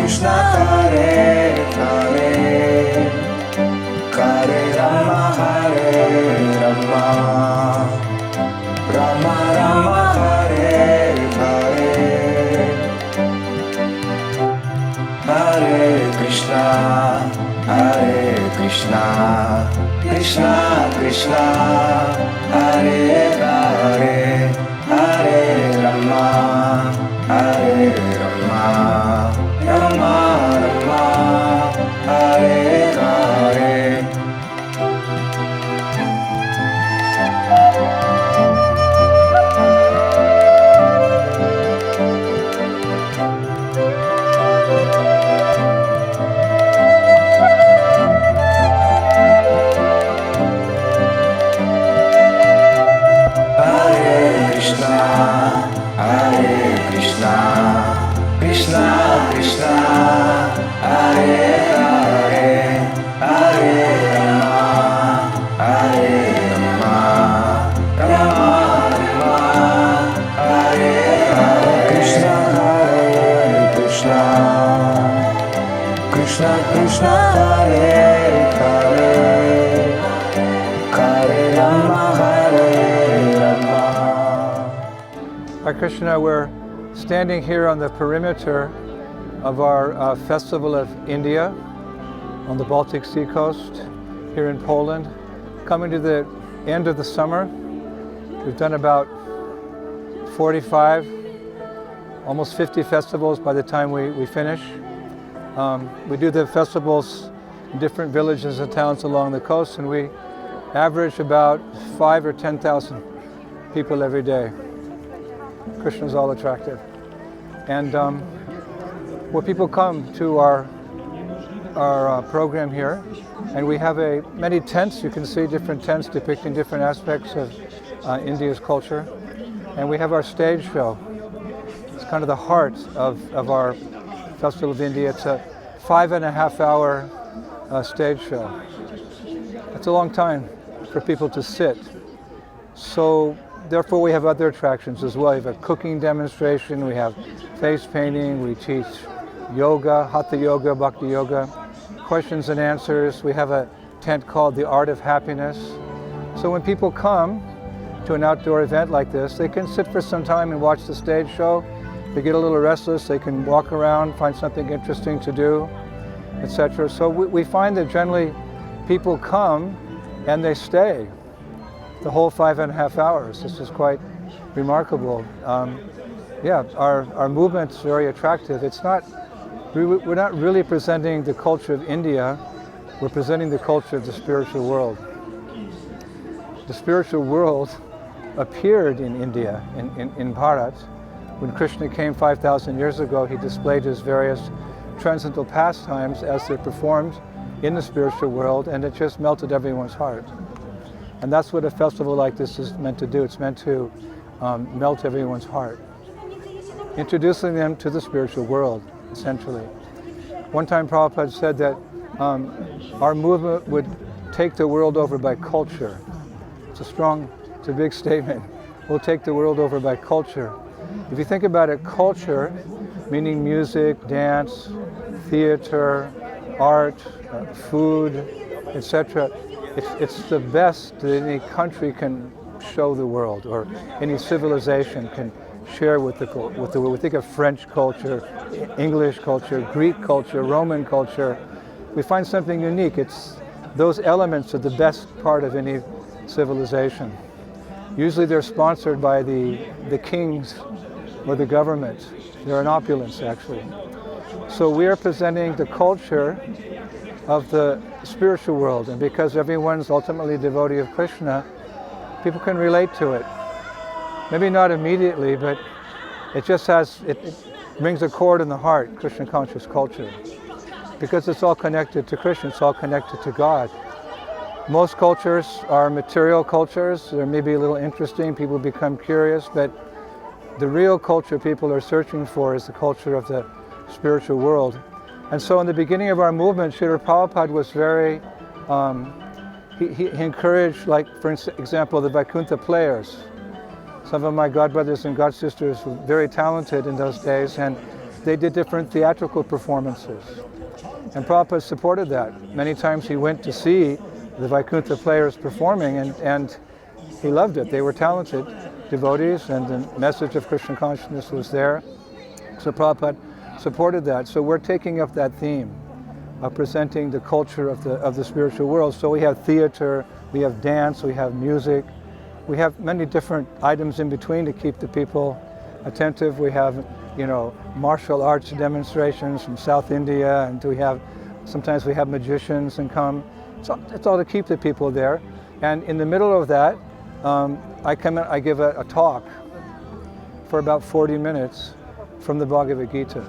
Krishna Hare Hare, Hare Rama Hare Rama, Rama Rama Hare Hare, Hare Krishna, Krishna Krishna, Hare Hare, Hare Rama, Rama Rama, Hare Hare. Krishna Krishna, Hare Hare, Hare Rama, Rama Rama, Hare Hare. Krishna Hare Krishna, Krishna Krishna, Hare Hare, Hare Rama, Hare Rama. Hare Krishna, we're standing here on the perimeter of our Festival of India on the Baltic Sea coast here in Poland. Coming to the end of the summer, we've done about 45, almost 50 festivals by the time we finish. We do the festivals in different villages and towns along the coast, and we average about 5,000 or 10,000 people every day. Krishna's all attractive. And where people come to our program here, and we have many tents. You can see different tents depicting different aspects of India's culture. And we have our stage show. It's kind of the heart of our Festival of India. It's a 5.5-hour stage show. It's a long time for people to sit. So therefore we have other attractions as well. We have a cooking demonstration, we have face painting, we teach yoga, hatha yoga, bhakti yoga, questions and answers. We have a tent called the Art of Happiness. So when people come to an outdoor event like this, they can sit for some time and watch the stage show. If they get a little restless, they can walk around, find something interesting to do, etc. So we find that generally people come and they stay the whole 5.5 hours. This is quite remarkable. Our movement's very attractive. We're not really presenting the culture of India, we're presenting the culture of the spiritual world. The spiritual world appeared in India, in Bharat. When Krishna came 5,000 years ago, he displayed his various transcendental pastimes as they're performed in the spiritual world, and it just melted everyone's heart. And that's what a festival like this is meant to do. It's meant to melt everyone's heart, introducing them to the spiritual world, essentially. One time Prabhupada said that our movement would take the world over by culture. It's a big statement. We'll take the world over by culture. If you think about it, culture, meaning music, dance, theater, art, food, etc., it's the best that any country can show the world, or any civilization can share with the world. We think of French culture, English culture, Greek culture, Roman culture. We find something unique. Those elements are the best part of any civilization. Usually they're sponsored by the kings or the government. They're an opulence, actually. So we are presenting the culture of the spiritual world, and because everyone's ultimately a devotee of Krishna, people can relate to it. Maybe not immediately, but it brings a chord in the heart, Krishna conscious culture. Because it's all connected to Krishna, it's all connected to God. Most cultures are material cultures. They're maybe a little interesting, people become curious, but the real culture people are searching for is the culture of the spiritual world. And so in the beginning of our movement, Srila Prabhupada was very, he encouraged, like, for example, the Vaikuntha players. Some of my godbrothers and godsisters were very talented in those days, and they did different theatrical performances. And Prabhupada supported that. Many times he went to see the Vaikuntha players performing, and he loved it. They were talented devotees, and the message of Krishna consciousness was there. So Prabhupada supported that. So we're taking up that theme of presenting the culture of the spiritual world. So we have theater, we have dance, we have music, we have many different items in between to keep the people attentive. We have, martial arts demonstrations from South India, and sometimes we have magicians and come. So it's all to keep the people there. And in the middle of that, I come in, I give a talk for about 40 minutes from the Bhagavad Gita.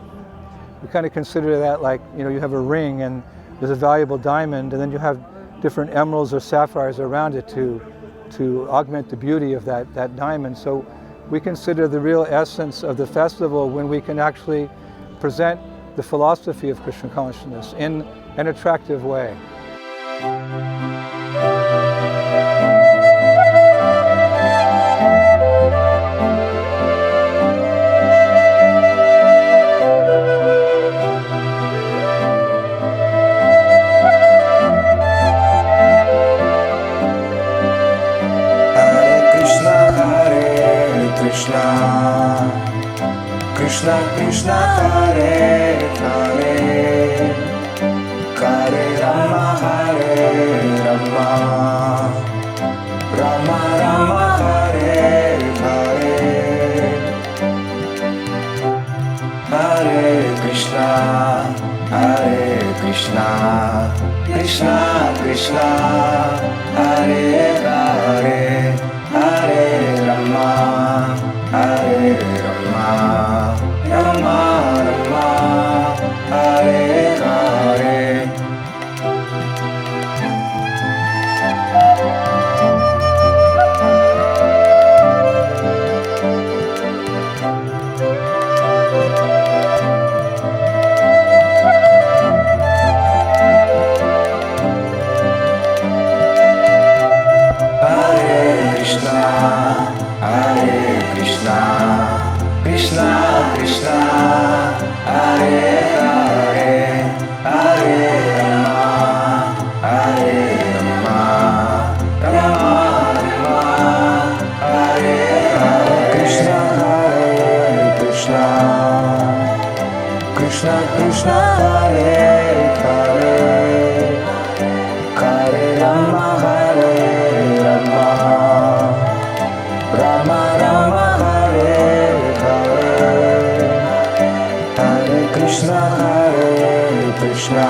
We kind of consider that like, you have a ring and there's a valuable diamond, and then you have different emeralds or sapphires around it to augment the beauty of that diamond. So we consider the real essence of the festival when we can actually present the philosophy of Krishna consciousness in an attractive way. Krishna Krishna Hare Hare Hare Rama Hare Rama Rama Rama Hare Hare Hare Krishna Krishna Krishna Hare Hare Hare Rama Hare Rama Rama Rama Hare Hare Krishna Krishna Hare Hare Hare Rama Hare Rama Rama Rama Hare Hare Krishna Hare Krishna Krishna Krishna Hare Hare Hare Rama Hare Rama Rama Rama Hare Krishna Hare Krishna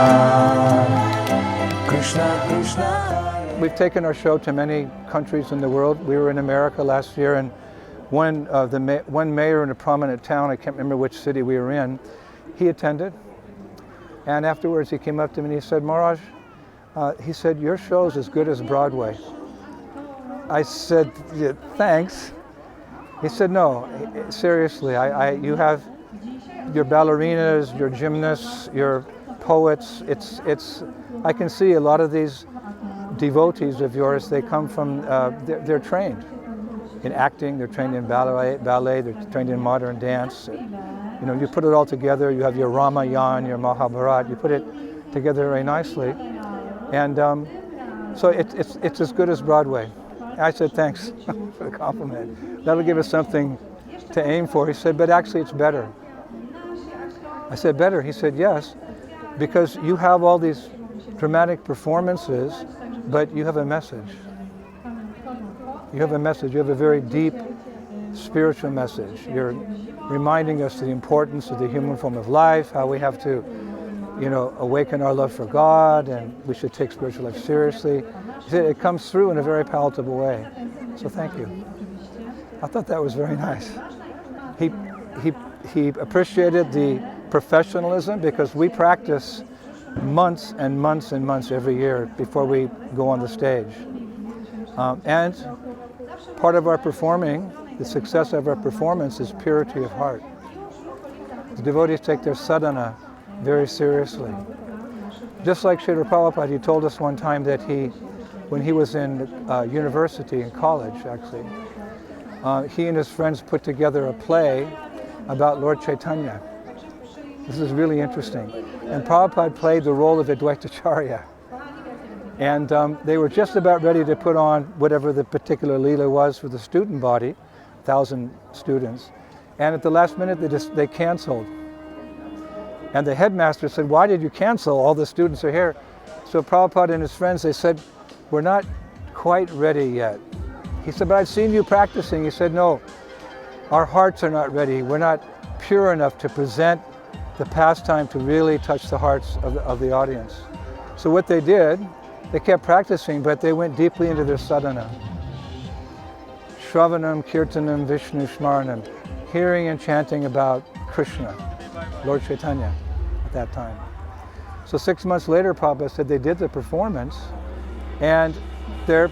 Krishna Krishna. We've taken our show to many countries in the world. We were in America last year, and one mayor in a prominent town, I can't remember which city we were in, he attended. And afterwards he came up to me and he said, Maharaj, he said, your show is as good as Broadway. I said, yeah, thanks. He said, no, seriously, you have your ballerinas, your gymnasts, your poets. I can see a lot of these devotees of yours, they come from, they're trained in acting, they're trained in ballet, they're trained in modern dance. You put it all together, you have your Ramayana, your Mahabharata, you put it together very nicely. And so it's as good as Broadway. I said, thanks for the compliment. That'll give us something to aim for. He said, but actually it's better. I said, better? He said, yes, because you have all these dramatic performances, but you have a message. You have a message. You have a very deep spiritual message. You're reminding us of the importance of the human form of life, how we have to, awaken our love for God, and we should take spiritual life seriously. He said, it comes through in a very palatable way. So thank you. I thought that was very nice. He appreciated the professionalism, because we practice months and months and months every year before we go on the stage. And part of our performing, the success of our performance, is purity of heart. The devotees take their sadhana very seriously. Just like Srila Prabhupada, he told us one time that when he was in university, in college actually, he and his friends put together a play about Lord Chaitanya. This is really interesting. And Prabhupada played the role of Advaitacharya. And they were just about ready to put on whatever the particular Leela was for the student body, 1,000 students. And at the last minute, they canceled. And the headmaster said, "Why did you cancel? All the students are here." So Prabhupada and his friends, they said, "We're not quite ready yet." He said, "But I've seen you practicing." He said, "No, our hearts are not ready. We're not pure enough to present the pastime to really touch the hearts of the audience." So what they did, they kept practicing, but they went deeply into their sadhana. Shravanam, Kirtanam, Vishnu Smaranam, hearing and chanting about Krishna, Lord Chaitanya at that time. So 6 months later, Prabhupada said they did the performance, and their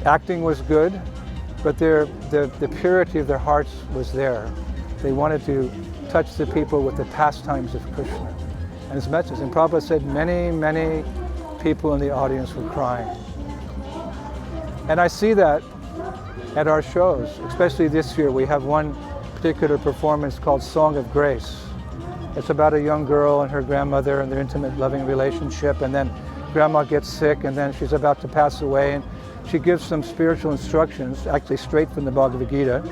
acting was good, but the purity of their hearts was there. They wanted to touch the people with the pastimes of Krishna and his message. And Prabhupada said many, many people in the audience were crying. And I see that at our shows, especially this year. We have one particular performance called Song of Grace. It's about a young girl and her grandmother and their intimate, loving relationship, and then grandma gets sick, and then she's about to pass away, and she gives some spiritual instructions, actually straight from the Bhagavad Gita,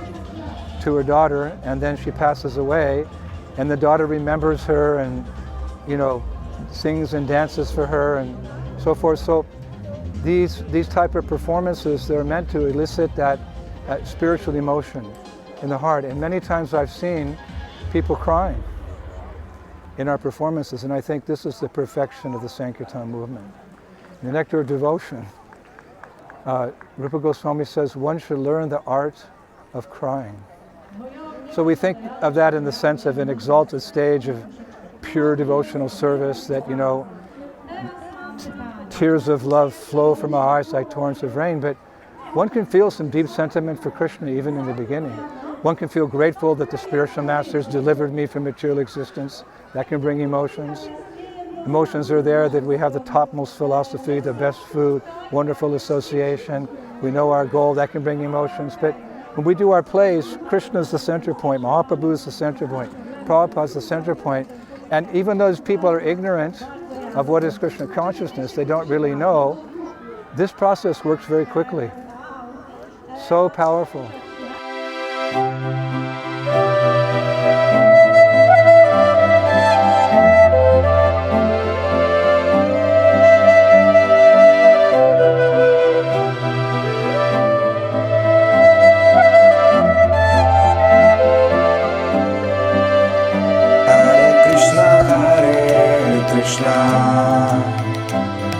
to her daughter, and then she passes away, and the daughter remembers her and, sings and dances for her and so forth. So these type of performances, they're meant to elicit that spiritual emotion in the heart. And many times I've seen people crying in our performances, and I think this is the perfection of the Sankirtan movement. In the Nectar of Devotion, Rupa Goswami says one should learn the art of crying. So we think of that in the sense of an exalted stage of pure devotional service that, tears of love flow from our eyes like torrents of rain, but one can feel some deep sentiment for Krishna even in the beginning. One can feel grateful that the spiritual masters delivered me from material existence. That can bring emotions. Emotions are there that we have the topmost philosophy, the best food, wonderful association. We know our goal. That can bring emotions. But when we do our plays, Krishna is the center point. Mahaprabhu is the center point. Prabhupada is the center point. And even those people are ignorant of what is Krishna consciousness, they don't really know, this process works very quickly. So powerful.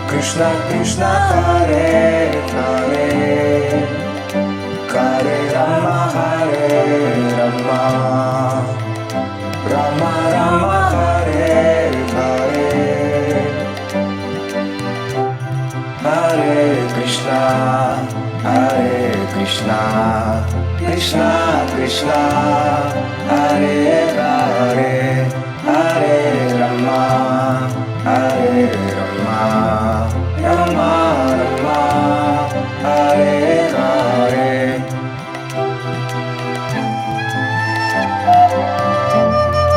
Krishna Krishna Hare Hare Hare Rama Hare Rama Rama Rama Hare Hare Hare Krishna Krishna Krishna Hare Hare Hare Rama Hare Rama Rama Rama Hare Hare Krishna Krishna Hare Hare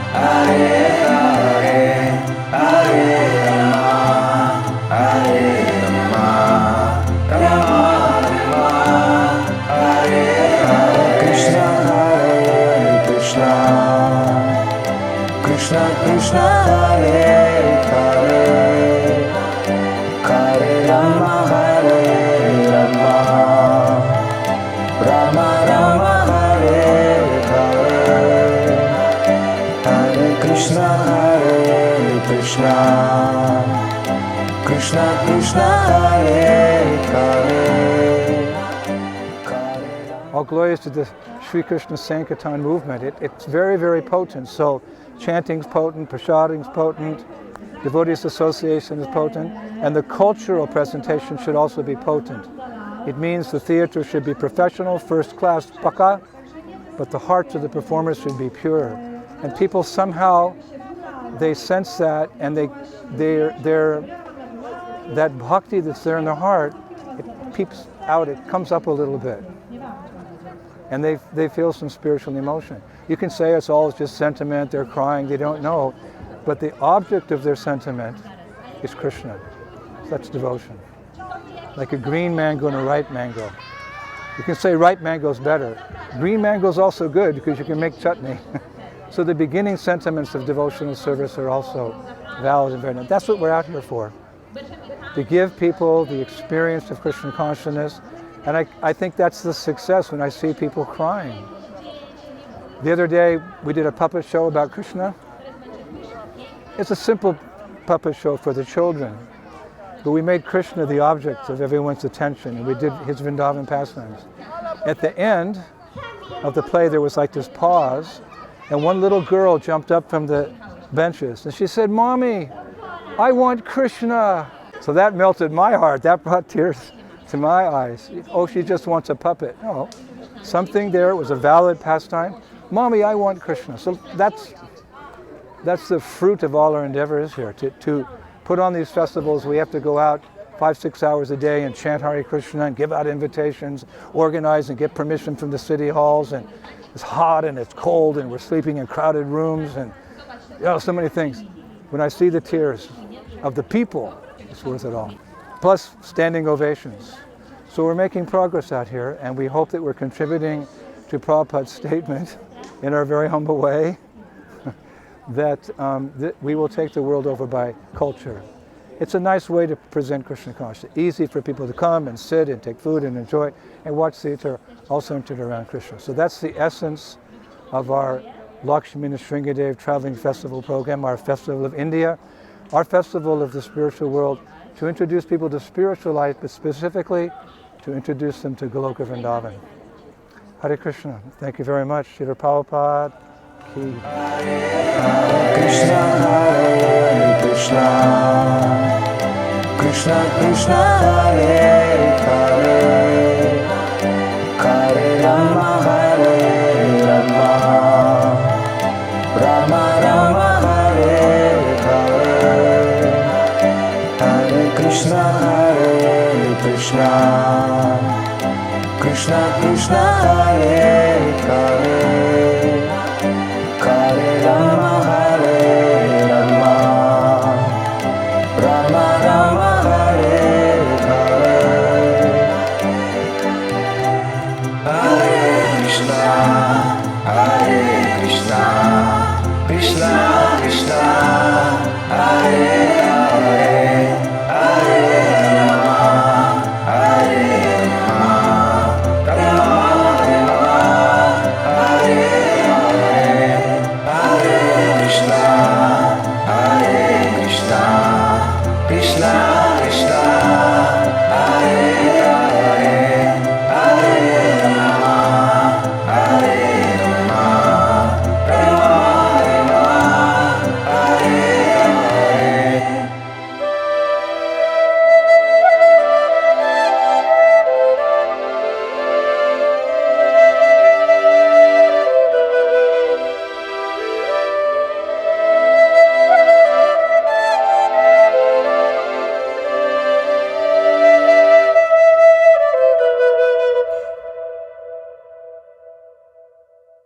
Hare Rama Hare Rama Rama Rama Hare Hare Krishna Hare Krishna Krishna Krishna Hare Hare Hare Rama Hare Rama Rama Rama Hare Krishna Hare Krishna Krishna Krishna Hare Hare. All glories to the Sri Krishna Sankirtan movement. It's very, very potent. So chanting's potent, prasading's potent, devotees association is potent, and the cultural presentation should also be potent. It means the theater should be professional, first class, paka, but the hearts of the performers should be pure. And people somehow, they sense that, and that bhakti that's there in their heart, it peeps out, it comes up a little bit. And they feel some spiritual emotion. You can say it's all just sentiment, they're crying, they don't know, but the object of their sentiment is Krishna. That's devotion. Like a green mango and a ripe mango. You can say ripe mango is better. Green mango is also good because you can make chutney. So the beginning sentiments of devotional service are also valid and very nice. That's what we're out here for. To give people the experience of Krishna consciousness. And I think that's the success when I see people crying. The other day we did a puppet show about Krishna. It's a simple puppet show for the children. But we made Krishna the object of everyone's attention, and we did his Vrindavan pastimes. At the end of the play, there was like this pause, and one little girl jumped up from the benches, and she said, "Mommy, I want Krishna." So that melted my heart. That brought tears to my eyes. Oh, she just wants a puppet. No, something there was a valid pastime. "Mommy, I want Krishna." So that's the fruit of all our endeavors here, to put on these festivals. We have to go out 5-6 hours a day and chant Hare Krishna and give out invitations, organize and get permission from the city halls, and it's hot and it's cold and we're sleeping in crowded rooms and so many things. When I see the tears of the people, it's worth it all. Plus standing ovations. So we're making progress out here, and we hope that we're contributing to Prabhupada's statement in our very humble way, that we will take the world over by culture. It's a nice way to present Krishna consciousness. Easy for people to come and sit and take food and enjoy and watch theater, all centered around Krishna. So that's the essence of our Lakshmi Nrsingadev Traveling Festival program, our Festival of India, our Festival of the Spiritual World, to introduce people to spiritual life, but specifically to introduce them to Goloka Vrindavan. Hare Krishna. Thank you very much. Srila Prabhupada. Hare Krishna, Hare Krishna, Krishna Krishna, Hare Hare, Hare Rama, Hare Rama, Rama Rama, Hare Hare, Hare Krishna, Hare Krishna, Krishna Krishna, Hare Hare, Hare Rama, Hare Rama, Rama Rama, Hare Hare, Hare Krishna, Hare Krishna, Krishna